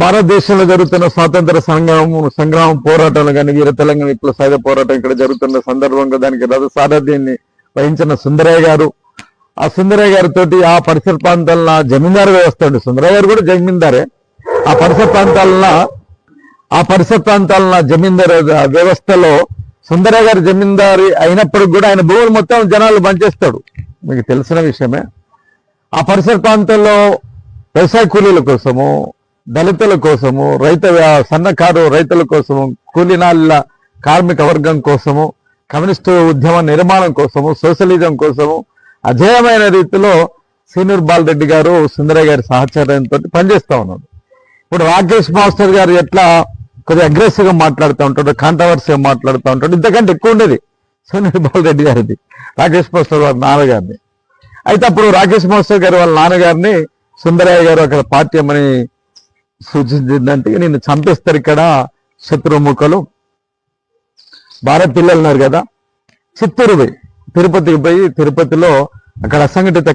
భారతదేశంలో జరుగుతున్న స్వాతంత్ర సంగ్రామం పోరాటాలు కానీ వీర తెలంగాణ విప్లవ సాయుధ పోరాటం ఇక్కడ జరుగుతున్న సందర్భంగా దానికి రథ సారథ్యాన్ని వహించిన సుందరయ్య గారు, ఆ సుందరయ్య గారితో ఆ పరిసర ప్రాంతాల జమీందారు వ్యవస్థ ఉంది. సుందరయ్య గారు కూడా జమీందారే. ఆ పరిసర ప్రాంతాల జమీందారు వ్యవస్థలో సుందరయ్య గారు జమీందారి అయినప్పటికి కూడా ఆయన భూములు మొత్తం జనాలు పనిచేస్తాడు, మీకు తెలిసిన విషయమే. ఆ పరిసర ప్రాంతాల్లో వ్యవసాయ కూలీల కోసము, దళితుల కోసము, సన్నకారు రైతుల కోసము, కూలీనాళ్ళ కార్మిక వర్గం కోసము, కమ్యూనిస్టు ఉద్యమ నిర్మాణం కోసము, సోషలిజం కోసము అజేయమైన రీతిలో సీనియర్ బాలరెడ్డి గారు సుందరయ్య గారి సహచర్యంతో పనిచేస్తూ ఉన్నాడు. ఇప్పుడు రాకేష్ మాస్టర్ గారు ఎట్లా కొద్దిగా అగ్రెసివ్ గా మాట్లాడుతూ ఉంటాడు, కాంట్రవర్సీగా మాట్లాడుతూ ఉంటాడు, ఇంతకంటే ఎక్కువ ఉండేది సీనియర్ బాలరెడ్డి గారిది, రాకేష్ మాస్టర్ వారి నాన్నగారిని. అయితే అప్పుడు రాకేష్ మాస్టర్ గారు వాళ్ళ నాన్నగారిని సుందరయ్య గారు అక్కడ పార్టీమని సూచించిందంటే నిన్ను చంపేస్తారు ఇక్కడ శత్రుముఖలు, భారత పిల్లలు ఉన్నారు కదా, చిత్తూరు పోయి తిరుపతికి పోయి తిరుపతిలో అక్కడ అసంఘటిత